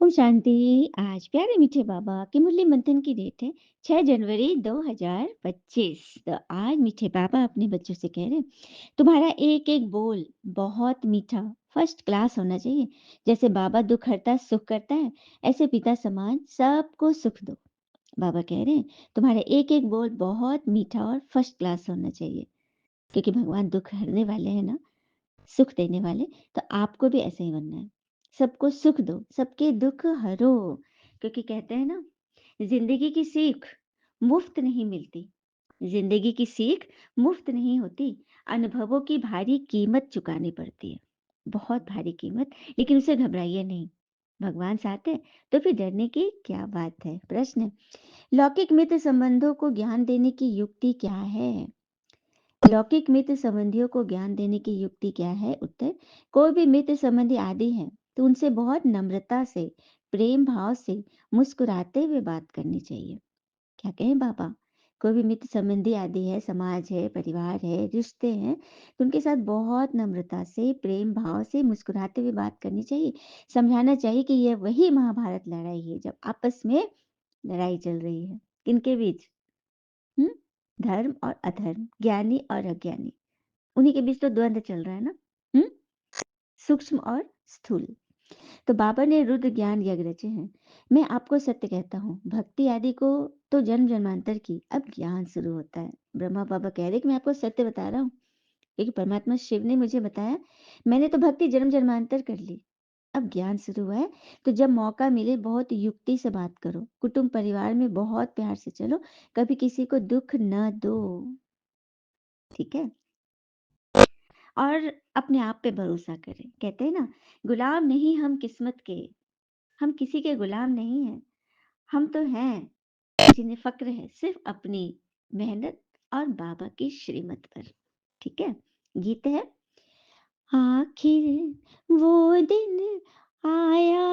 ओम शांति। आज प्यारे मीठे बाबा की मुरली मंथन की डेट है 6 जनवरी 2025। तो आज मीठे बाबा अपने बच्चों से कह रहे हैं, तुम्हारा एक एक बोल बहुत मीठा फर्स्ट क्लास होना चाहिए। जैसे बाबा दुख हरता सुख करता है, ऐसे पिता समान सबको सुख दो। बाबा कह रहे हैं, तुम्हारा एक एक बोल बहुत मीठा और फर्स्ट क्लास होना चाहिए, क्योंकि भगवान दुख हरने वाले हैं ना, सुख देने वाले। तो आपको भी ऐसे ही बनना है, सबको सुख दो, सबके दुख हरो। क्योंकि कहते हैं ना, जिंदगी की सीख मुफ्त नहीं मिलती, जिंदगी की सीख मुफ्त नहीं होती, अनुभवों की भारी कीमत चुकानी पड़ती है, बहुत भारी कीमत। लेकिन उसे घबराइए नहीं, भगवान साथ है, तो फिर डरने की क्या बात है। प्रश्न, लौकिक मित्र संबंधों को ज्ञान देने की युक्ति क्या है? लौकिक मित्र संबंधियों को ज्ञान देने की युक्ति क्या है? उत्तर, कोई भी मित्र संबंधी आदि है तो उनसे बहुत नम्रता से, प्रेम भाव से, मुस्कुराते हुए बात करनी चाहिए। क्या कहें बाबा? कोई भी मित्र संबंधी आदि है, समाज है, परिवार है, रिश्ते हैं, तो उनके साथ बहुत नम्रता से, प्रेम भाव से, मुस्कुराते हुए बात करनी चाहिए। समझाना चाहिए कि यह वही महाभारत लड़ाई है जब आपस में लड़ाई चल रही है। किनके बीच? हम्म, धर्म और अधर्म, ज्ञानी और अज्ञानी, उन्हीं के बीच तो द्वंद्व चल रहा है ना। हम्म, सूक्ष्म और स्थूल। तो बाबा ने रुद्र ज्ञान यज्ञ रचे हैं। मैं आपको सत्य कहता हूँ, भक्ति आदि को तो जन्म जन्मांतर की, अब ज्ञान शुरू होता है। ब्रह्मा बाबा कह रहे कि मैं आपको सत्य बता रहा हूँ, क्योंकि परमात्मा शिव ने मुझे बताया, मैंने तो भक्ति जन्म जन्मांतर कर ली, अब ज्ञान शुरू हुआ है। तो जब मौका मिले बहुत युक्ति से बात करो, कुटुंब परिवार में बहुत प्यार से चलो, कभी किसी को दुख न दो, ठीक है? और अपने आप पे भरोसा करें। कहते हैं ना, गुलाम नहीं हम किस्मत के, हम किसी के गुलाम नहीं हैं, हम तो हैं जिन्हें फक्र है सिर्फ अपनी मेहनत और बाबा की श्रीमत पर। ठीक है? गीत है, आखिर वो दिन आया,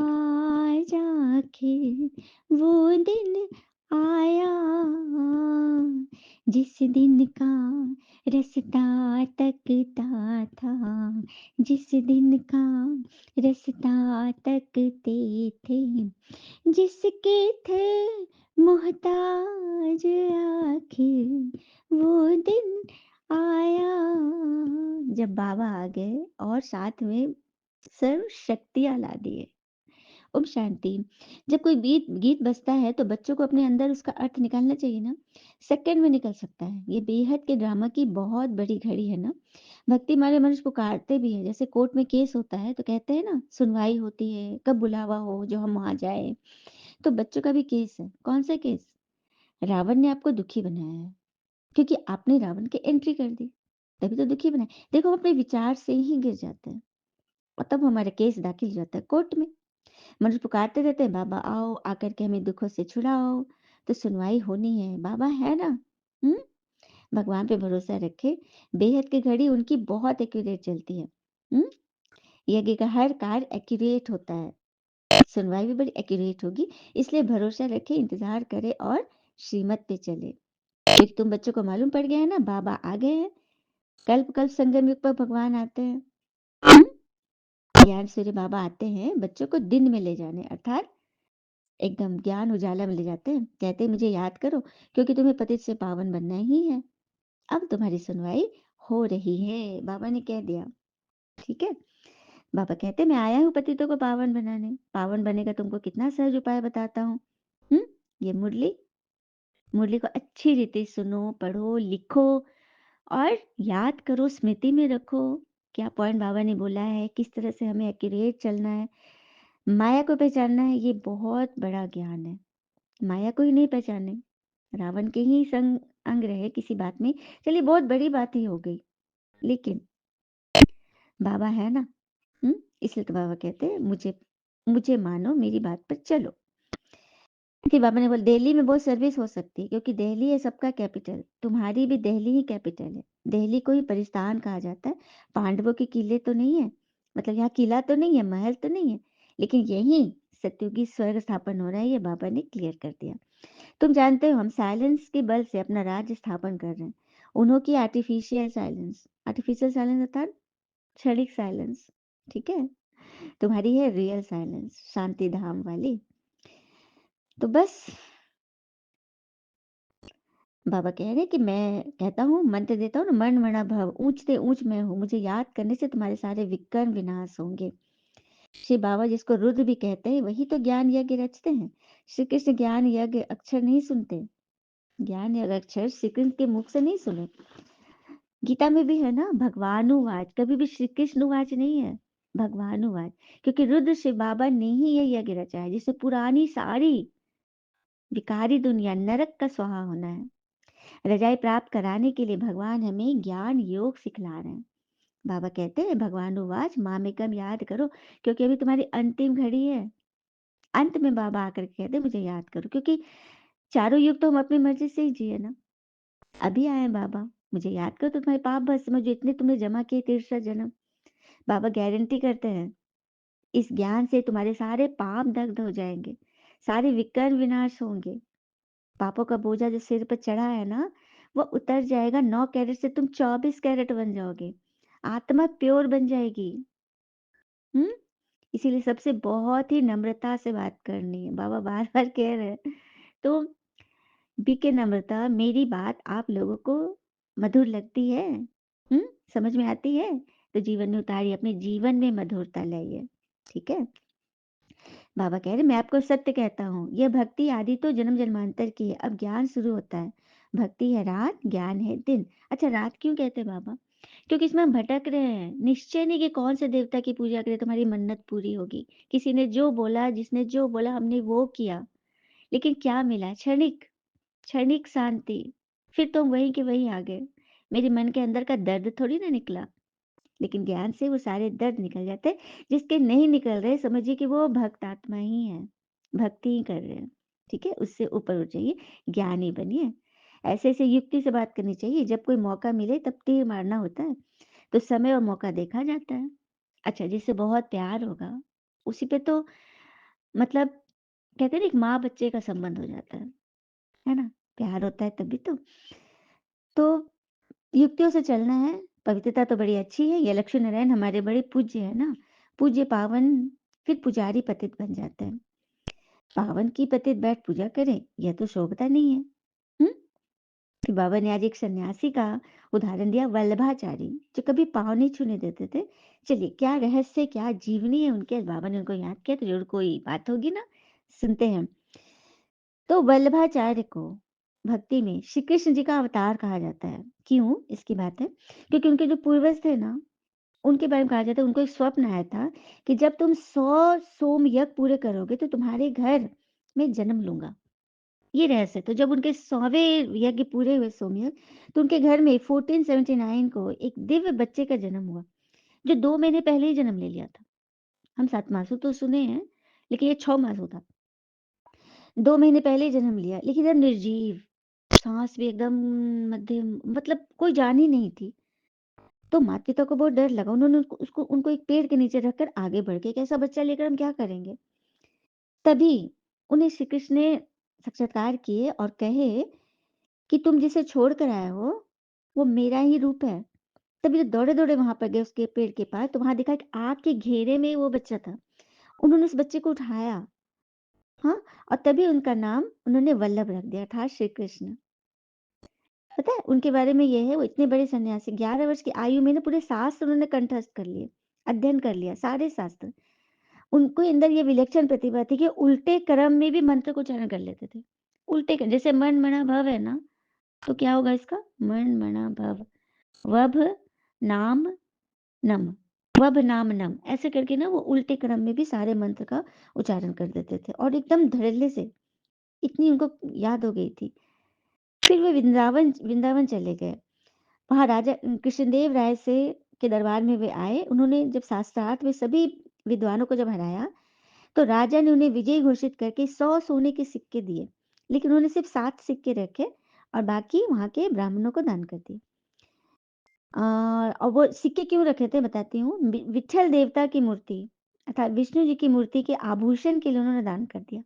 आज आखिर वो दिन आया, जिस दिन का रास्ता तकता था, जिस दिन का रास्ता तकते थे, जिसके थे मोहताज, आखिर वो दिन आया। जब बाबा आ गए और साथ में सर्व शक्तियां ला दिए। ओम शांति। जब कोई गीत गीत बजता है तो बच्चों को अपने अंदर उसका अर्थ निकालना चाहिए ना, सेकंड में निकल सकता है। ये बेहद के ड्रामा की बहुत बड़ी घड़ी है ना। भक्ति मारे मनुष्य पुकारते भी है, जैसे कोर्ट में केस होता है तो कहते हैं ना, सुनवाई होती है, कब बुलावा हो जो हम वहां जाए। तो बच्चों का भी केस है। कौन सा केस? रावण ने आपको दुखी बनाया है, क्योंकि आपने रावण की एंट्री कर दी, तभी तो दुखी बनाए। देखो, हम अपने विचार से ही गिर जाते हैं और तब हमारा केस दाखिल हो जाता है कोर्ट में। मनुष्य पुकारते रहते हैं, बाबा आओ, आकर के हमें दुखों से छुड़ाओ, तो सुनवाई होनी है। बाबा है ना। हम्म, भगवान पे भरोसा रखे। बेहद की घड़ी उनकी बहुत एक्यूरेट चलती है। हम्म, यज्ञ का हर कार्य एक्यूरेट होता है, सुनवाई भी बड़ी एक्यूरेट होगी। इसलिए भरोसा रखे, इंतजार करे और श्रीमत पे चले। क्योंकि तुम बच्चों को मालूम पड़ गया है ना, बाबा आ गए हैं। कल्प कल्प संगम युग पर भगवान आते हैं। हम्म, ज्ञान सूर्य बाबा आते हैं बच्चों को दिन में ले जाने, अर्थात एकदम ज्ञान उजाला में ले जाते हैं। कहते हैं मुझे याद करो, क्योंकि तुम्हें पतित से पावन बनना ही है। अब तुम्हारी सुनवाई हो रही है, बाबा ने कह दिया। ठीक है? बाबा कहते मैं आया हूँ पतितों को पावन बनाने। पावन बनेगा तुमको कितना सहज उपाय बताता हूँ। ये मुरली, मुरली को अच्छी रीति सुनो, पढ़ो, लिखो और याद करो, स्मृति में रखो। क्या पॉइंट बाबा ने बोला है, किस तरह से हमें एक्यूरेट चलना है, माया को पहचानना है। ये बहुत बड़ा ज्ञान है। माया को ही नहीं पहचाने, रावण के ही संग अंग रहे किसी बात में, चलिए बहुत बड़ी बात ही हो गई। लेकिन बाबा है ना। इसलिए तो बाबा कहते हैं मुझे मुझे मानो, मेरी बात पर चलो। फिर बाबा ने बोला दिल्ली में बहुत सर्विस हो सकती है, क्योंकि दिल्ली है सबका कैपिटल, तुम्हारी भी दिल्ली ही कैपिटल है। दिल्ली को ही परिस्थान कहा जाता है। पांडवों के किले तो नहीं है, मतलब यहाँ किला तो नहीं है, महल तो नहीं है, लेकिन यही सत्युगी स्वर्ग स्थापन हो रहा है, ये बाबा ने क्लियर कर दिया। तुम जानते हो हम साइलेंस के बल से अपना राज्य स्थापन कर रहे हैं। उन्हों की आर्टिफिशियल साइलेंस, आर्टिफिशियल साइलेंस अर्थात क्षणिक साइलेंस। ठीक है? तुम्हारी है रियल साइलेंस, शांति धाम वाली। तो बस बाबा कह रहे कि मैं कहता हूँ, मंत्र देता हूँ ना, मन मना भव, ऊंच से ऊंच मैं हूँ, मुझे याद करने से तुम्हारे सारे विकर्म विनाश होंगे। श्री बाबा जिसको रुद्र भी कहते हैं, वही तो ज्ञान यज्ञ रचते हैं। श्री कृष्ण ज्ञान यज्ञ अक्षर नहीं सुनते, ज्ञान यज्ञ अक्षर श्री कृष्ण के मुख से नहीं सुने। गीता में भी है ना, भगवानुवाच, कभी भी श्री कृष्णुवाच नहीं है, भगवानुवाच। क्योंकि रुद्र शिव बाबा ने ही ये यज्ञ रचा है, जिससे पुरानी सारी विकारी दुनिया नरक का स्वाहा होना है। रजाई प्राप्त कराने के लिए भगवान हमें ज्ञान योग सिखला रहे हैं। बाबा कहते हैं भगवानुवाच मामेकम याद करो, क्योंकि अभी तुम्हारी अंतिम घड़ी है। अंत में बाबा आकर के कहते हैं मुझे याद करो, क्योंकि चारों युग तो हम अपनी मर्जी से ही जिए ना। अभी आए बाबा, मुझे याद करो तो तुम्हारे पाप भस्म जो इतने तुमने जमा किए 63 जन्म। बाबा गारंटी करते हैं इस ज्ञान से तुम्हारे सारे पाप दग्ध हो जाएंगे, सारे विकर्म विनाश होंगे। पापों का बोझा जो सिर पर चढ़ा है ना, वो उतर जाएगा। 9 कैरेट से तुम 24 कैरेट बन जाओगे, आत्मा प्योर बन जाएगी। हम्म। इसीलिए सबसे बहुत ही नम्रता से बात करनी है, बाबा बार बार कह रहे हैं। तो बीके नम्रता, मेरी बात आप लोगों को मधुर लगती है? समझ में आती है? तो जीवन में उतारिए, अपने जीवन में मधुरता लाइए। ठीक है। बाबा कह रहे मैं आपको सत्य कहता हूँ, यह भक्ति आदि तो जन्म जन्मांतर की है, अब ज्ञान शुरू होता है। भक्ति है रात, ज्ञान है दिन। अच्छा, रात क्यों कहते हैं बाबा? क्योंकि इसमें हम भटक रहे हैं, निश्चय नहीं कि कौन से देवता की पूजा करें तुम्हारी मन्नत पूरी होगी। किसी ने जो बोला, जिसने जो बोला हमने वो किया, लेकिन क्या मिला? क्षणिक, क्षणिक शांति। फिर तुम वहीं के वहीं आ गए। मेरे मन के अंदर का दर्द थोड़ी ना निकला, लेकिन ज्ञान से वो सारे दर्द निकल जाते। जिसके नहीं निकल रहे, समझिए कि वो भक्त आत्मा ही है, भक्ति ही कर रहे हैं। ठीक है, उससे ऊपर उठ जाइए, ज्ञानी बनिए। ऐसे ऐसे युक्ति से बात करनी चाहिए, जब कोई मौका मिले तब तीर मारना होता है, तो समय और मौका देखा जाता है। अच्छा, जिससे बहुत प्यार होगा उसी पे तो मतलब कहते हैं ना, एक माँ बच्चे का संबंध हो जाता है ना? प्यार होता है तभी तो युक्तियों से चलना है। पवित्रता तो बड़ी अच्छी है, ये लक्ष्मी नारायण हमारे बड़े पूज्य है ना, पूज्य पावन। फिर पुजारी पतित बन जाते हैं। पावन की पतित बैठ पूजा करें, यह तो शोभता नहीं है। हम्म। फिर बाबा ने आज एक सन्यासी का उदाहरण दिया, वल्लभाचारी, जो कभी पाँव नहीं छूने देते थे। चलिए, क्या रहस्य, क्या जीवनी है उनके, बाबा ने उनको याद किया तो जरूर कोई बात होगी ना, सुनते हैं। तो वल्लभाचार्य को भक्ति में श्री कृष्ण जी का अवतार कहा जाता है। क्यों? इसकी बात है, क्योंकि उनके जो पूर्वज थे ना, उनके बारे में कहा जाता है, उनको एक स्वप्न आया था कि जब तुम 100 सोम यज्ञ पूरे करोगे तो तुम्हारे घर में जन्म लूंगा। ये रहस्य। तो जब उनके 100वें यज्ञ पूरे हुए, सोम यज्ञ, तो उनके घर में 1479 को एक दिव्य बच्चे का जन्म हुआ, जो 2 महीने पहले ही जन्म ले लिया था। हम 7 मासू तो सुने हैं, लेकिन ये 6 मासू था। 2 महीने पहले ही जन्म लिया, लेकिन एकदम निर्जीव, सांस भी एकदम मध्यम, मतलब कोई जान ही नहीं थी। तो माता पिता को बहुत डर लगा, उन्होंने उनको एक पेड़ के नीचे रखकर आगे बढ़ के, एक ऐसा बच्चा लेकर हम क्या करेंगे। तभी उन्हें श्री कृष्ण ने साक्षात्कार किए और कहे कि तुम जिसे छोड़ कर आए हो वो मेरा ही रूप है। तभी तो दौड़े दौड़े वहां पर गए उसके पेड़ के पास, तो वहां दिखा कि आग के घेरे में वो बच्चा था। उन्होंने उस बच्चे को उठाया, हाँ, और तभी उनका नाम उन्होंने वल्लभ रख दिया, अर्थात श्री कृष्ण। पता है उनके बारे में, ये है वो इतने बड़े सन्यासी, 11 वर्ष की आयु में ना पूरे शास्त्र उन्होंने कंठस्थ कर लिए, अध्ययन कर लिया सारे शास्त्र। उनको अंदर ये विलक्षण प्रतिभा थी कि उल्टे क्रम में भी मंत्र को उच्चारण कर लेते थे। उल्टे क्रम, जैसे मन मना भव है ना, तो क्या होगा इसका? मन मना भव, वभ नाम नम, वभ नाम नम, ऐसे करके ना वो उल्टे क्रम में भी सारे मंत्र का उच्चारण कर देते थे, और एकदम धड़ल्ले से, इतनी उनको याद हो गई थी। फिर वे वृंदावन वृंदावन चले गए। वहाँ राजा कृष्णदेव राय से के दरबार में वे आए। उन्होंने जब शास्त्रार्थ में सभी विद्वानों को जब हराया, तो राजा ने उन्हें विजयी घोषित करके 100 सोने के सिक्के दिए, लेकिन उन्होंने सिर्फ 7 सिक्के रखे और बाकी वहां के ब्राह्मणों को दान कर दिए। और वो सिक्के क्यों रखे थे बताती हूँ। विठल देवता की मूर्ति अर्थात विष्णु जी की मूर्ति के आभूषण के लिए उन्होंने दान कर दिया।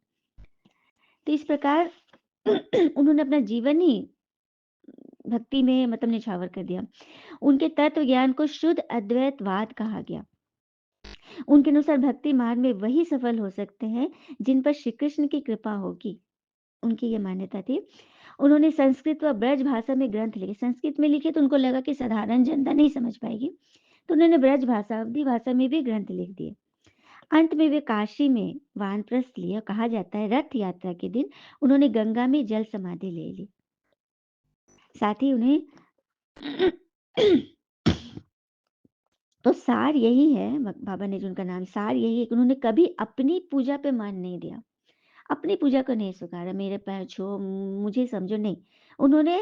तो इस प्रकार उन्होंने अपना जीवन ही भक्ति में मतलब निछावर कर दिया। उनके तत्व ज्ञान को शुद्ध अद्वैतवाद कहा गया। उनके अनुसार भक्ति मार्ग में वही सफल हो सकते हैं जिन पर श्री कृष्ण की कृपा होगी। उनकी ये मान्यता थी। उन्होंने संस्कृत व ब्रज भाषा में ग्रंथ लिखे। संस्कृत में लिखे तो उनको लगा कि साधारण जनता नहीं समझ पाएगी, तो उन्होंने ब्रज भाषा, अवधी भाषा में भी ग्रंथ लिख दिए। अंत में वे काशी में वानप्रस्थ लिए। कहा जाता है रथ यात्रा के दिन उन्होंने गंगा में जल समाधि ले ली। साथ ही उन्हें तो सार यही है, बाबा ने जो उनका नाम, सार यही है कि उन्होंने कभी अपनी पूजा पे मान नहीं दिया, अपनी पूजा को नहीं स्वीकारा, मेरे पैर छुओ, मुझे समझो, नहीं। उन्होंने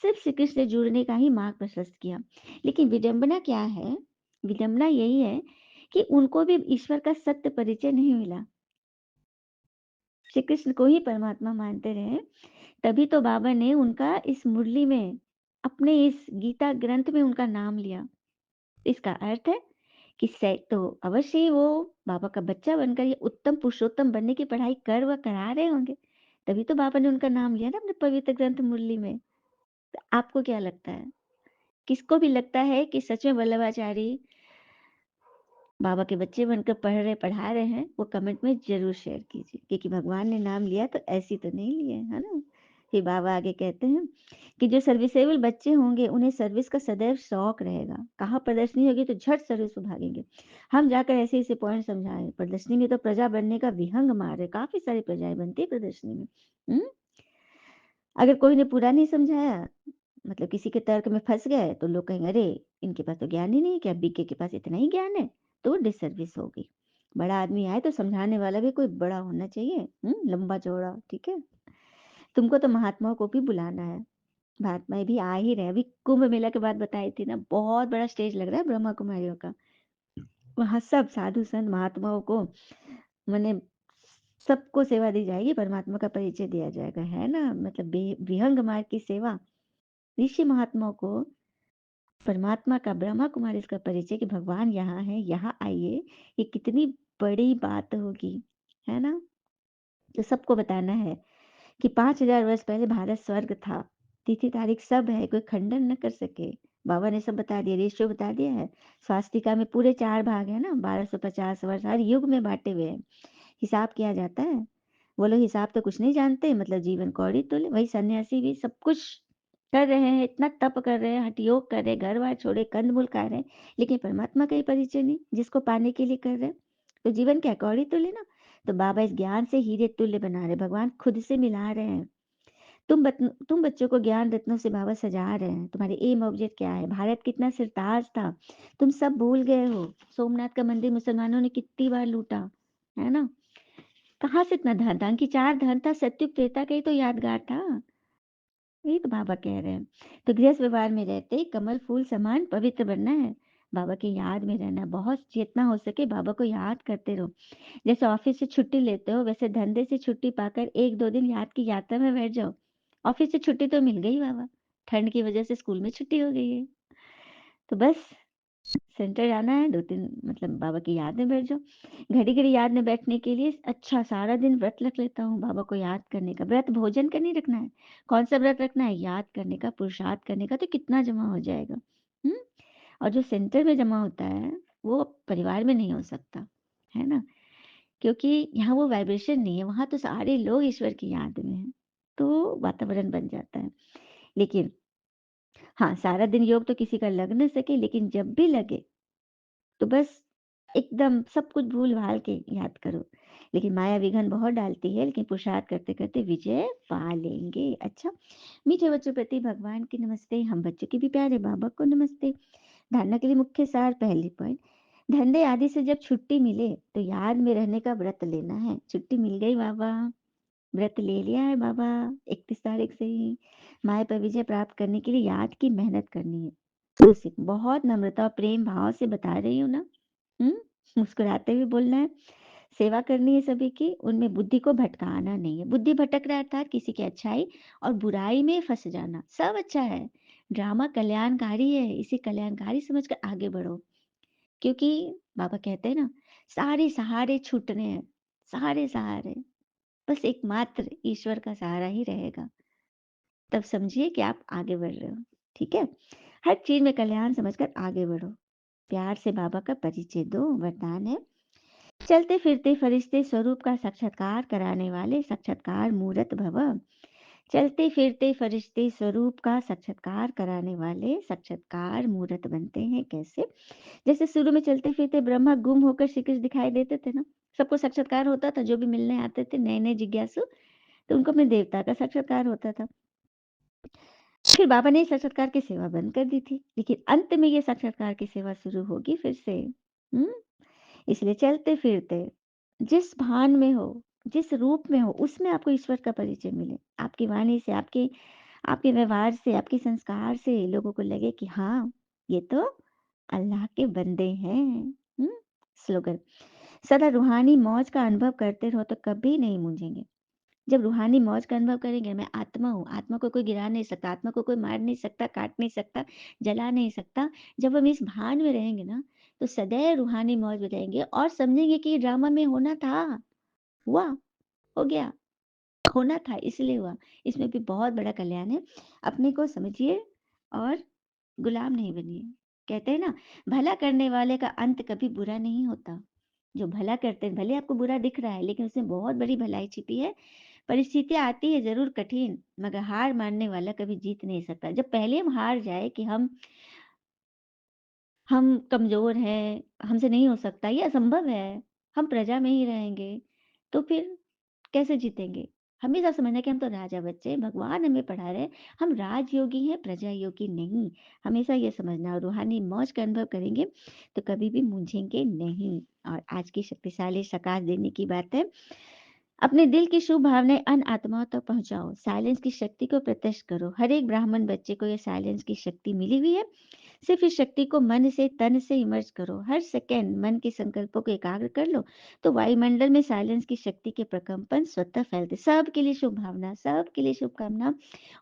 सिर्फ श्री कृष्ण से जुड़ने का ही मार्ग प्रशस्त किया। लेकिन विडंबना क्या है? विडंबना यही है कि उनको भी ईश्वर का सत्य परिचय नहीं मिला। श्री कृष्ण को ही परमात्मा मानते रहे, तभी तो बाबा ने उनका इस मुरली में, अपने इस गीता ग्रंथ में उनका नाम लिया। इसका अर्थ है कि तो अवश्य ही वो बाबा का बच्चा बनकर ये उत्तम पुरुषोत्तम बनने की पढ़ाई कर व करा रहे होंगे, तभी तो बाबा ने उनका नाम लिया ना अपने पवित्र ग्रंथ मुरली में। तो आपको क्या लगता है, किसको भी लगता है कि सच में वल्लभाचारी बाबा के बच्चे बनकर पढ़ रहे पढ़ा रहे हैं, वो कमेंट में जरूर शेयर कीजिए, क्योंकि भगवान ने नाम लिया तो ऐसी तो नहीं लिए, है ना। फिर बाबा आगे कहते हैं कि जो सर्विसेबल बच्चे होंगे उन्हें सर्विस का सदैव शौक रहेगा। कहाँ प्रदर्शनी होगी तो झट सर्विस में भागेंगे। हम जाकर ऐसे ऐसे पॉइंट समझाएं, प्रदर्शनी में तो प्रजा बनने का विहंग मार है, काफी सारी प्रजाएं बनती है प्रदर्शनी में। हम्म अगर कोई ने पूरा नहीं समझाया, मतलब किसी के तर्क में फंस गए, तो लोग कहेंगे अरे इनके पास तो ज्ञान ही नहीं है क्या, बीके के पास इतना ही ज्ञान है, तो डिसर्विस होगी। बड़ा आदमी आए तो समझाने वाला भी कोई बड़ा होना चाहिए, लंबा चौड़ा, ठीक है। तुमको तो महात्माओं को भी बुलाना है, महात्माएं भी आ ही रहे। अभी कुंभ मेला के बाद बताई थी ना, बहुत बड़ा स्टेज लग रहा है ब्रह्मा कुमारियों का। वहां सब साधु संत महात्माओं को, मैंने, सबको सेवा दी जाएगी, परमात्मा का परिचय दिया जाएगा, है ना। मतलब विहंग मार्ग की सेवा, ऋषि महात्माओं को परमात्मा का, ब्रह्मा कुमारी इसका परिचय कि भगवान यहाँ है, यहाँ आइए, ये कितनी बड़ी बात होगी, है ना। तो सबको बताना है कि 5,000 वर्ष पहले भारत स्वर्ग था। तिथि तारीख सब है, कोई खंडन न कर सके। बाबा ने सब बता दिया, रेशियो बता दिया है। स्वास्तिका में पूरे 4 भाग है ना, 1250 वर्ष हर युग में बांटे हुए हैं। हिसाब किया जाता है। वो लोग हिसाब तो कुछ नहीं जानते, मतलब जीवन कौड़ी तुल्य। वही सन्यासी भी सब कुछ कर रहे हैं, इतना तप कर रहे हैं, हठ योग कर रहे हैं, घर बार छोड़े, कंदमूल खा रहे हैं, लेकिन परमात्मा का ही परिचय नहीं, जिसको पाने के लिए कर रहे हैं। तो जीवन क्या कौड़ी तुल्य ना। तो बाबा इस ज्ञान से हीरे तुल्य बना रहे, भगवान खुद से मिला रहे हैं। तुम बच्चों को ज्ञान रत्नों से बाबा सजा रहे हैं। तुम्हारे एम ऑब्जेक्ट क्या है? भारत कितना सिरताज था, तुम सब भूल गए हो। सोमनाथ का मंदिर मुसलमानों ने कितनी बार लूटा, है ना। कहाँ से इतना धन था? कि 4 धन था, सत्युग त्रेता का ही तो यादगार था। यही तो बाबा कह रहे हैं। तो गृहस्थ व्यवहार में रहते ही कमल फूल समान पवित्र बनना है, बाबा की याद में रहना है। बहुत जितना हो सके बाबा को याद करते रहो। जैसे ऑफिस से छुट्टी लेते हो, वैसे धंधे से छुट्टी पाकर 1-2 दिन याद की यात्रा में बैठ जाओ। ऑफिस से छुट्टी तो मिल गई बाबा, ठंड की वजह से स्कूल में छुट्टी हो गई है, तो बस सेंटर जाना है, 2-3 मतलब बाबा की याद में बैठ जाओ। घड़ी घड़ी याद में बैठने के लिए अच्छा सारा दिन व्रत रख लेता हूँ, बाबा को याद करने का। व्रत भोजन का नहीं रखना है, कौन सा व्रत रखना है? याद करने का, पुरुषार्थ करने का। तो कितना जमा हो जाएगा। हम्म और जो सेंटर में जमा होता है वो परिवार में नहीं हो सकता, है ना। क्योंकि यहाँ वो वाइब्रेशन नहीं है, वहां तो सारे लोग ईश्वर की याद में हैं, तो वातावरण बन जाता है। लेकिन हाँ, सारा दिन योग तो किसी का लग न सके, लेकिन जब भी लगे तो बस एकदम सब कुछ भूल भाल के याद करो। लेकिन माया विघन बहुत डालती है, लेकिन पुरुषार्थ करते करते विजय पा लेंगे। अच्छा, मीठे बच्चों प्रति भगवान की नमस्ते, हम बच्चों के भी प्यारे बाबा को नमस्ते। धारणा के लिए मुख्य सार, पहली पॉइंट, धंधे आदि से जब छुट्टी मिले तो याद में रहने का व्रत लेना है। छुट्टी मिल गई बाबा, व्रत ले लिया है बाबा, 31 तारीख से ही माया पर विजय प्राप्त करने के लिए याद की मेहनत करनी है। दूसरी, बहुत नम्रता और प्रेम भाव से बता रही हूँ ना, मुस्कुराते हुए बोलना है। सेवा करनी है सभी की, उनमें बुद्धि को भटकाना नहीं है। बुद्धि भटक रहा है अर्थात किसी की अच्छाई और बुराई में फंस जाना, सब अच्छा है। ड्रामा कल्याणकारी है, इसे कल्याणकारी समझकर आगे बढ़ो। क्योंकि बाबा कहते हैं ना, सारे सहारे छूटने हैं, सारे सहारे, बस एकमात्र ईश्वर का सहारा ही रहेगा। तब समझिए कि आप आगे बढ़ रहे हो, ठीक है। हर चीज में कल्याण समझकर आगे बढ़ो। प्यार से बाबा का परिचय दो, वरदान है। चलते-फिरते फरिश्ते स्वरूप का साक्षात्कार कराने वाले साक्षात्कार मूरत भव। चलते-फिरते फरिश्ते स्वरूप का साक्षात्कार कराने वाले साक्षात्कार मूरत बनते हैं कैसे? जैसे शुरू में चलते-फिरते ब्रह्मा गुम होकर श्री कृष्ण दिखाई देते थे ना, सबको साक्षात्कार होता था, जो भी मिलने आते थे नए-नए जिज्ञासु, तो उनको अपने देवता का साक्षात्कार होता था। फिर बाबा ने साक्षात्कार की सेवा बंद कर दी थी, लेकिन अंत में ये साक्षात्कार की सेवा शुरू होगी फिर से। हुँ? इसलिए चलते-फिरते जिस भान में हो, जिस रूप में हो, उसमें आपको ईश्वर का परिचय मिले। आपकी वाणी से, आपके आपके व्यवहार से, आपके संस्कार से लोगों को लगे कि हाँ, ये तो अल्लाह के बंदे हैं। हुँ? स्लोगन सदा रूहानी मौज का अनुभव करते रहो तो कभी नहीं मूंझेंगे। जब रूहानी मौज का अनुभव करेंगे, मैं आत्मा हूँ, आत्मा को कोई गिरा नहीं सकता, आत्मा को कोई मार नहीं सकता, काट नहीं सकता, जला नहीं सकता। जब हम इस भान में रहेंगे ना, तो सदैव रूहानी मौज में रहेंगे और समझेंगे कि ये ड्रामा में होना था, हुआ, हो गया, होना था इसलिए हुआ। इसमें भी बहुत बड़ा कल्याण है। अपने को समझिए और गुलाम नहीं बनिए। कहते हैं ना, भला करने वाले का अंत कभी बुरा नहीं होता। जो भला करते हैं, भले आपको बुरा दिख रहा है, लेकिन उसमें बहुत बड़ी भलाई छिपी है। परिस्थितियाँ आती है ज़रूर कठिन, मगर हार मानने वाला कभी जीत नहीं सकता। जब पहले हम हार जाए कि हम कमज़ोर हैं, हमसे नहीं हो सकता, ये असंभव है, हम प्रजा में ही रहेंगे, तो फिर कैसे जीतेंगे? हमेशा समझना कि हम तो राजा बच्चे हैं, भगवान हमें पढ़ा रहे हैं, हम राजयोगी हैं, प्रजा योगी नहीं। हमेशा ये समझना और रूहानी मौज का अनुभव करेंगे, तो कभी भी मूझेंगे नहीं। और आज की शक्तिशाली सकाश देने की बात है, अपने दिल की शुभ भावनाएं अन्य आत्माओं तक पहुंचाओ। साइलेंस की शक्ति को प्रत्यक्ष करो। हर एक ब्राह्मण बच्चे को यह साइलेंस की शक्ति मिली हुई है। सिर्फ इस शक्ति को मन से तन से इमर्ज करो। हर सेकेंड मन के संकल्पों को एकाग्र कर लो, तो वायुमंडल में साइलेंस की शक्ति के प्रकंपन स्वतः फैलते। सबके लिए शुभ भावना, सबके लिए शुभकामना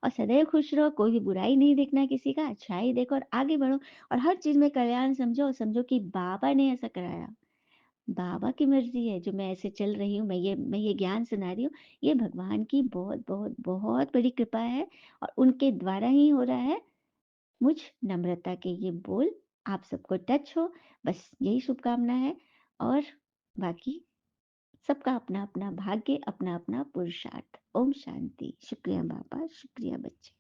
और सदैव खुश रहो। कोई भी बुराई नहीं देखना किसी का, अच्छाई देखो और आगे बढ़ो। और हर चीज में कल्याण समझो और समझो कि बाबा ने ऐसा कराया, बाबा की मर्जी है जो मैं ऐसे चल रही हूँ, मैं ये ज्ञान सुना रही हूँ। ये भगवान की बहुत बहुत बहुत बड़ी कृपा है और उनके द्वारा ही हो रहा है। मुझ नम्रता के ये बोल आप सबको टच हो, बस यही शुभकामना है। और बाकी सबका अपना अपना भाग्य, अपना अपना पुरुषार्थ। ओम शांति। शुक्रिया बाबा, शुक्रिया बच्चे।